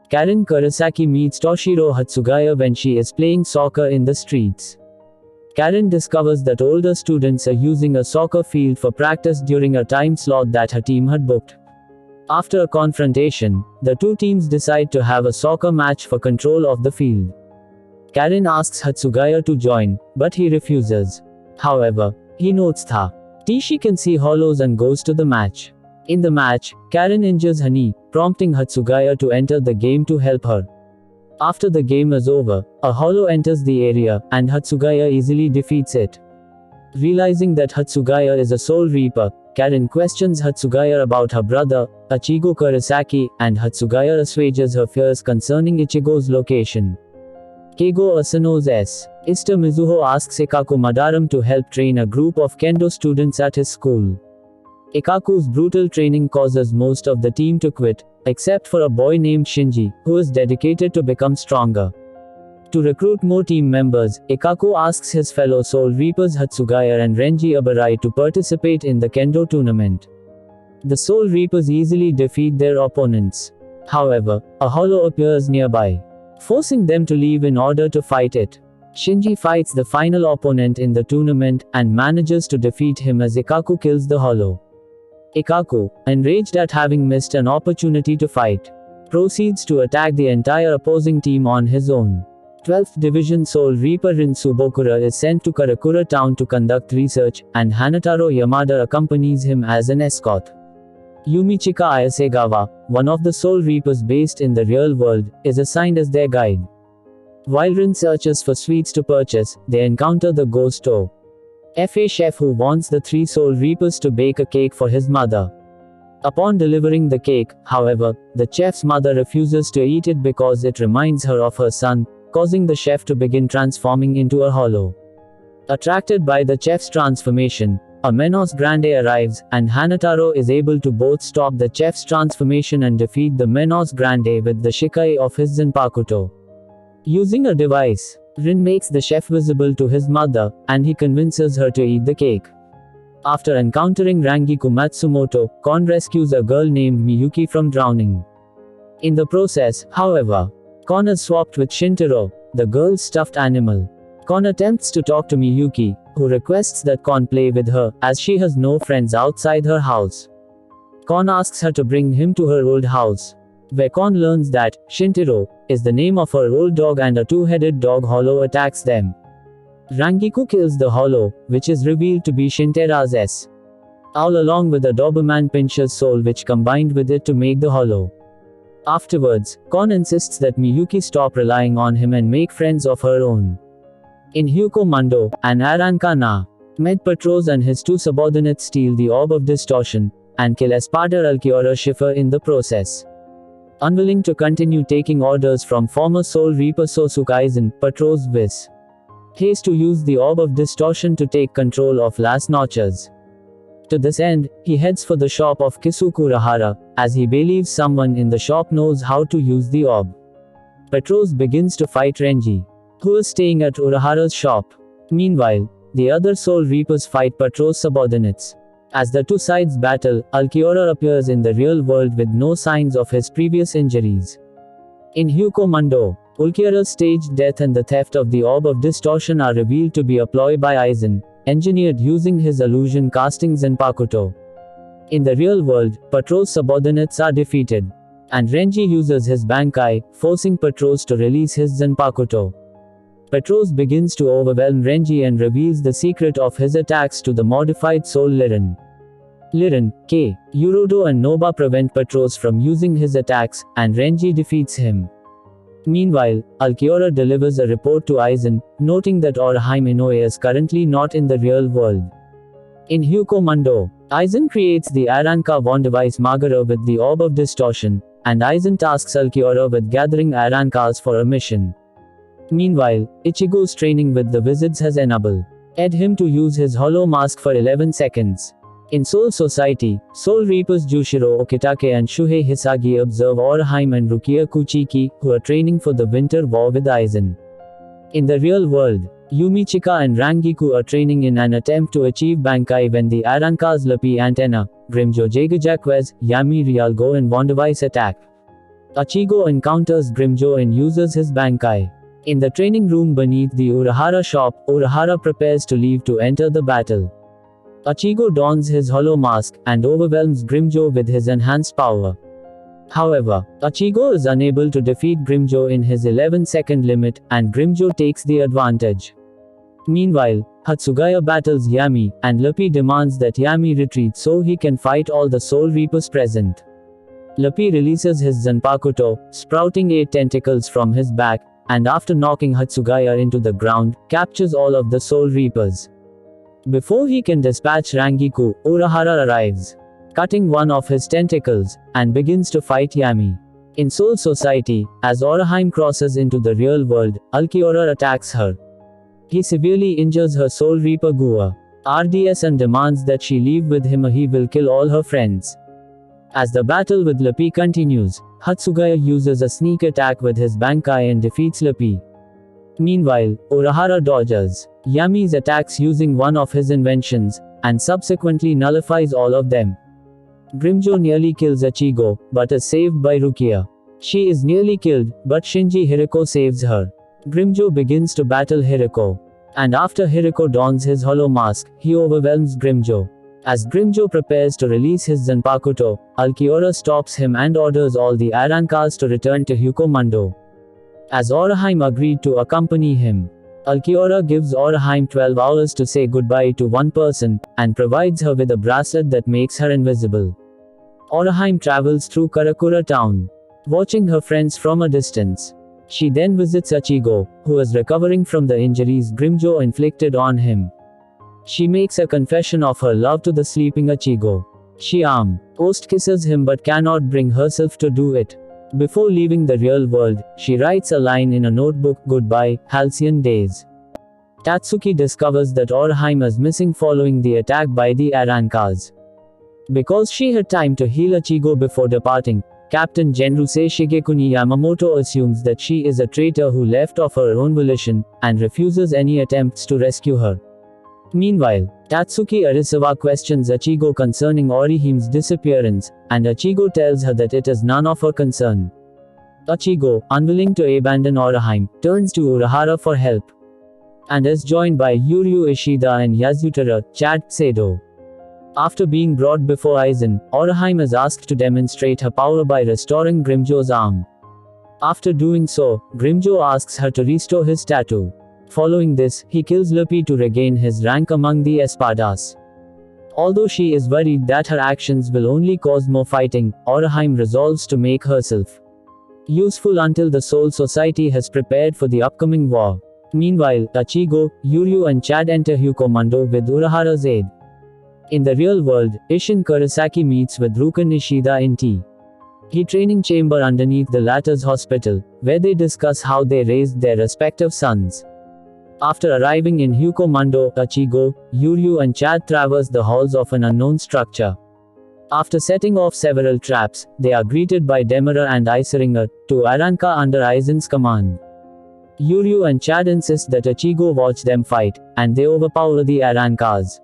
Karen Kurosaki meets Toshiro Hatsugaya when she is playing soccer in the streets. Karen discovers that older students are using a soccer field for practice during a time slot that her team had booked. After a confrontation, the two teams decide to have a soccer match for control of the field. Karen asks Hatsugaya to join, but he refuses. However, he notes that she can see hollows and goes to the match. In the match, Karen injures her knee, prompting Hatsugaya to enter the game to help her. After the game is over, a hollow enters the area, and Hatsugaya easily defeats it. Realizing that Hatsugaya is a Soul Reaper, Karen questions Hatsugaya about her brother, Ichigo Kurosaki, and Hatsugaya assuages her fears concerning Ichigo's location. Keigo Asano's Sister Mizuho asks Ikaku Madaram to help train a group of kendo students at his school. Ikaku's brutal training causes most of the team to quit, except for a boy named Shinji, who is dedicated to become stronger. To recruit more team members, Ikaku asks his fellow Soul Reapers Hatsugaya and Renji Abarai to participate in the kendo tournament. The Soul Reapers easily defeat their opponents. However, a hollow appears nearby, forcing them to leave in order to fight it. Shinji fights the final opponent in the tournament, and manages to defeat him as Ikaku kills the hollow. Ikaku, enraged at having missed an opportunity to fight, proceeds to attack the entire opposing team on his own. 12th Division Soul Reaper Rin Tsubokura is sent to Karakura town to conduct research, and Hanataro Yamada accompanies him as an escort. Yumichika Ayasegawa, one of the Soul Reapers based in the real world, is assigned as their guide. While Rin searches for sweets to purchase, they encounter the ghost FA chef who wants the three Soul Reapers to bake a cake for his mother. Upon delivering the cake, however, the chef's mother refuses to eat it because it reminds her of her son, causing the chef to begin transforming into a hollow. Attracted by the chef's transformation, a Menos Grande arrives, and Hanataro is able to both stop the chef's transformation and defeat the Menos Grande with the Shikai of his Zanpakuto. Using a device, Rin makes the chef visible to his mother, and he convinces her to eat the cake. After encountering Rangiku Matsumoto, Kon rescues a girl named Miyuki from drowning. In the process, however, Kon is swapped with Shintaro, the girl's stuffed animal. Kon attempts to talk to Miyuki, who requests that Kon play with her, as she has no friends outside her house. Kon asks her to bring him to her old house, where Kon learns that Shintaro is the name of her old dog, and a two-headed dog hollow attacks them. Rangiku kills the hollow, which is revealed to be Shintara's owl along with a Doberman Pinscher's soul, which combined with it to make the hollow. Afterwards, Kon insists that Miyuki stop relying on him and make friends of her own. In Hyuko Mundo, an Aranka na Med Patros and his two subordinates steal the Orb of Distortion, and kill Espada Alquiora Schiffer in the process. Unwilling to continue taking orders from former Soul Reaper Sosuke Aizen, Patros hates to use the Orb of Distortion to take control of Las Noches. To this end, he heads for the shop of Kisuku Urahara, as he believes someone in the shop knows how to use the orb. Patros begins to fight Renji, who is staying at Urahara's shop. Meanwhile, the other Soul Reapers fight Patros' subordinates. As the two sides battle, Alquiora appears in the real world with no signs of his previous injuries. In Hyuko Mundo, Ulquiorra's staged death and the theft of the Orb of Distortion are revealed to be a ploy by Aizen, engineered using his illusion casting Zanpakuto. In the real world, Patros' subordinates are defeated, and Renji uses his Bankai, forcing Patros to release his Zanpakuto. Patros begins to overwhelm Renji and reveals the secret of his attacks to the modified soul Liren. Liren, K, Urodo and Noba prevent Patros from using his attacks, and Renji defeats him. Meanwhile, Alquiora delivers a report to Aizen, noting that Orihime Inoue is currently not in the real world. In Hyuko Mundo, Aizen creates the Aranka Von device Magara with the Orb of Distortion, and Aizen tasks Alquiora with gathering Arankas for a mission. Meanwhile, Ichigo's training with the wizards has enabled him to use his hollow mask for 11 seconds. In Soul Society, Soul Reapers Jushiro Okitake and Shuhei Hisagi observe Orihime and Rukia Kuchiki, who are training for the winter war with Aizen. In the real world, Yumichika and Rangiku are training in an attempt to achieve Bankai when the Aranka's Lapi Antenna, Grimjo Jagajaquez, Yami Realgo and Vondevice attack. Ichigo encounters Grimmjow and uses his Bankai. In the training room beneath the Urahara shop, Urahara prepares to leave to enter the battle. Ichigo dons his hollow mask and overwhelms Grimmjow with his enhanced power. However, Ichigo is unable to defeat Grimmjow in his 11-second limit, and Grimmjow takes the advantage. Meanwhile, Hatsugaya battles Yami, and Luffy demands that Yami retreat so he can fight all the Soul Reapers present. Luffy releases his Zanpakuto, sprouting 8 tentacles from his back, and after knocking Hatsugaya into the ground, captures all of the Soul Reapers. Before he can dispatch Rangiku, Urahara arrives, cutting one of his tentacles, and begins to fight Yami. In Soul Society, as Oraheim crosses into the real world, Ulquiorra attacks her. He severely injures her Soul Reaper Gua RDS and demands that she leave with him or he will kill all her friends. As the battle with Luffy continues, Hatsugaya uses a sneak attack with his Bankai and defeats Luffy. Meanwhile, Urahara dodges Yami's attacks using one of his inventions, and subsequently nullifies all of them. Grimmjow nearly kills Ichigo, but is saved by Rukia. She is nearly killed, but Shinji Hiriko saves her. Grimmjow begins to battle Hiriko. And after Hiriko dons his hollow mask, he overwhelms Grimmjow. As Grimmjow prepares to release his Zanpakuto, Ulquiorra stops him and orders all the Arrancars to return to Hukomundo. As Oraheim agreed to accompany him, Ulquiorra gives Oraheim 12 hours to say goodbye to one person, and provides her with a bracelet that makes her invisible. Oraheim travels through Karakura town, watching her friends from a distance. She then visits Ichigo, who is recovering from the injuries Grimmjow inflicted on him. She makes a confession of her love to the sleeping Ichigo. She almost kisses him but cannot bring herself to do it. Before leaving the real world, she writes a line in a notebook, "Goodbye, halcyon days." Tatsuki discovers that Oraheim is missing following the attack by the Arrancars. Because she had time to heal Ichigo before departing, Captain Genrusei Shigekuni Yamamoto assumes that she is a traitor who left of her own volition, and refuses any attempts to rescue her. Meanwhile, Tatsuki Arisawa questions Ichigo concerning Orihim's disappearance, and Ichigo tells her that it is none of her concern. Ichigo, unwilling to abandon Oraheim, turns to Urahara for help, and is joined by Yuryu Ishida and Yasutara, Chad, Sado. After being brought before Aizen, Oraheim is asked to demonstrate her power by restoring Grimmjow's arm. After doing so, Grimmjow asks her to restore his tattoo. Following this, he kills Luffy to regain his rank among the Espadas. Although she is worried that her actions will only cause more fighting, Oraheim resolves to make herself useful until the Soul Society has prepared for the upcoming war. Meanwhile, Ichigo, Yuryu and Chad enter Hukomundo with Urahara's aid. In the real world, Isshin Kurosaki meets with Rukan Ishida in T. He training chamber underneath the latter's hospital, where they discuss how they raised their respective sons. After arriving in Hukomundo, Ichigo, Yuryu and Chad traverse the halls of an unknown structure. After setting off several traps, they are greeted by Demura and Iseringer, two Arrancar under Aizen's command. Yuryu and Chad insist that Ichigo watch them fight, and they overpower the Arrancars,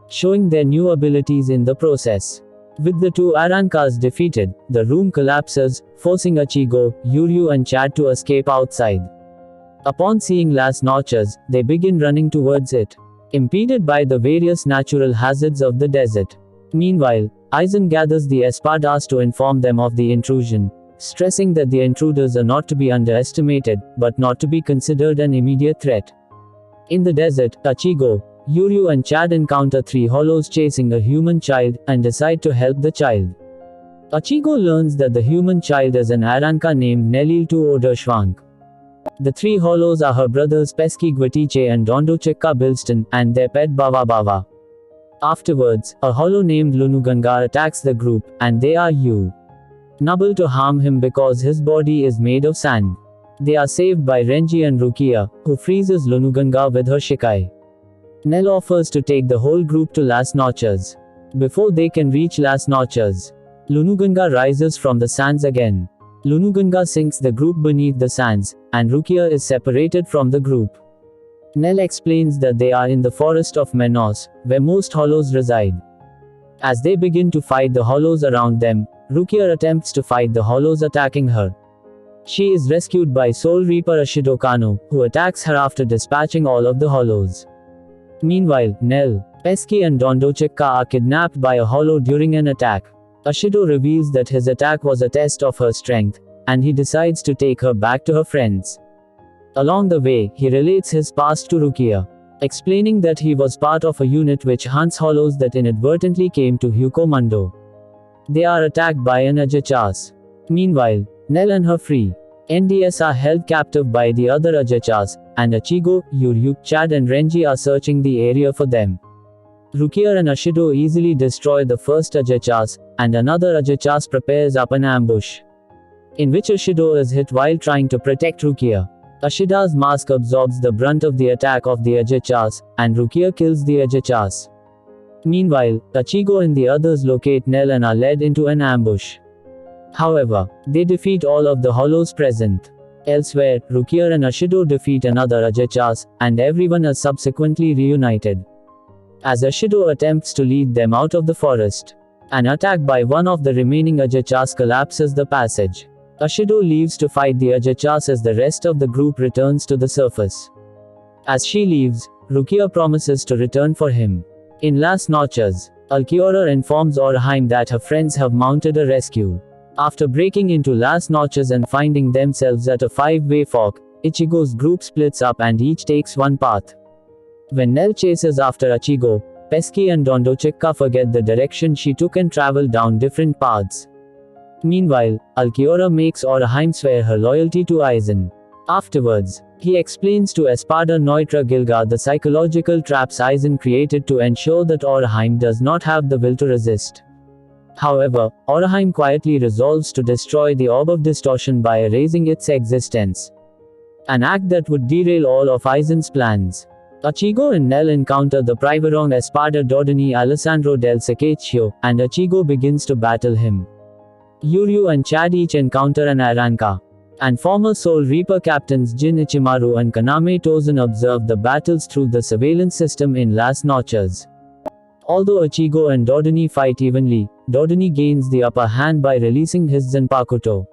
showing their new abilities in the process. With the two Arrancars defeated, the room collapses, forcing Ichigo, Yuryu and Chad to escape outside. Upon seeing Las Noches, they begin running towards it, impeded by the various natural hazards of the desert. Meanwhile, Aizen gathers the Espadas to inform them of the intrusion, stressing that the intruders are not to be underestimated, but not to be considered an immediate threat. In the desert, Ichigo, Yuryu and Chad encounter 3 hollows chasing a human child, and decide to help the child. Ichigo learns that the human child is an Arrancar named Neliltu Oderschwank. The 3 hollows are her brothers Pesky Guatiche and Dondo Chikka Bilston, and their pet Bava Bava. Afterwards, a hollow named Lunuganga attacks the group, and they are unable to harm him because his body is made of sand. They are saved by Renji and Rukia, who freezes Lunuganga with her Shikai. Nell offers to take the whole group to Las Noches. Before they can reach Las Noches, Lunuganga rises from the sands again. Lunuganga sinks the group beneath the sands, and Rukia is separated from the group. Nell explains that they are in the forest of Menos, where most hollows reside. As they begin to fight the hollows around them, Rukia attempts to fight the Hollows attacking her. She is rescued by Soul Reaper Ashido Kano, who attacks her after dispatching all of the Hollows. Meanwhile, Nell, Pesky and Dondochikka are kidnapped by a Hollow during an attack. Ashido reveals that his attack was a test of her strength, and he decides to take her back to her friends. Along the way, he relates his past to Rukia, explaining that he was part of a unit which hunts Hollows that inadvertently came to Hyuko They are attacked by an Ajachas. Meanwhile, Nell and her free NDS are held captive by the other Ajachas, and Ichigo, Yuryu, Chad and Renji are searching the area for them. Rukia and Ashido easily destroy the first Ajachas, and another Ajachas prepares up an ambush, in which Ashido is hit while trying to protect Rukia. Ashida's mask absorbs the brunt of the attack of the Ajachas, and Rukia kills the Ajachas. Meanwhile, Ichigo and the others locate Nell and are led into an ambush. However, they defeat all of the Hollows present. Elsewhere, Rukia and Ashido defeat another Ajachas, and everyone is subsequently reunited. As Ashido attempts to lead them out of the forest, an attack by one of the remaining Ajachas collapses the passage. Ashido leaves to fight the Ajachas as the rest of the group returns to the surface. As she leaves, Rukia promises to return for him. In Las Noches, Ulquiorra informs Orihime that her friends have mounted a rescue. After breaking into Las Noches and finding themselves at a five-way fork, Ichigo's group splits up and each takes one path. When Nell chases after Ichigo, Pesky and Dondochikka forget the direction she took and travel down different paths. Meanwhile, Ulquiorra makes Orihime swear her loyalty to Aizen. Afterwards, he explains to Espada Neutra Gilga the psychological traps Aizen created to ensure that Orihime does not have the will to resist. However, Orihime quietly resolves to destroy the Orb of Distortion by erasing its existence, an act that would derail all of Aizen's plans. Ichigo and Nell encounter the Privarong Espada Dordani Alessandro del Secchio, and Ichigo begins to battle him. Yuryu and Chad each encounter an Aranka, and former Soul Reaper captains Jin Ichimaru and Kaname Tozen observe the battles through the surveillance system in Las Noches. Although Ichigo and Dordani fight evenly, Dordani gains the upper hand by releasing his Zanpakuto.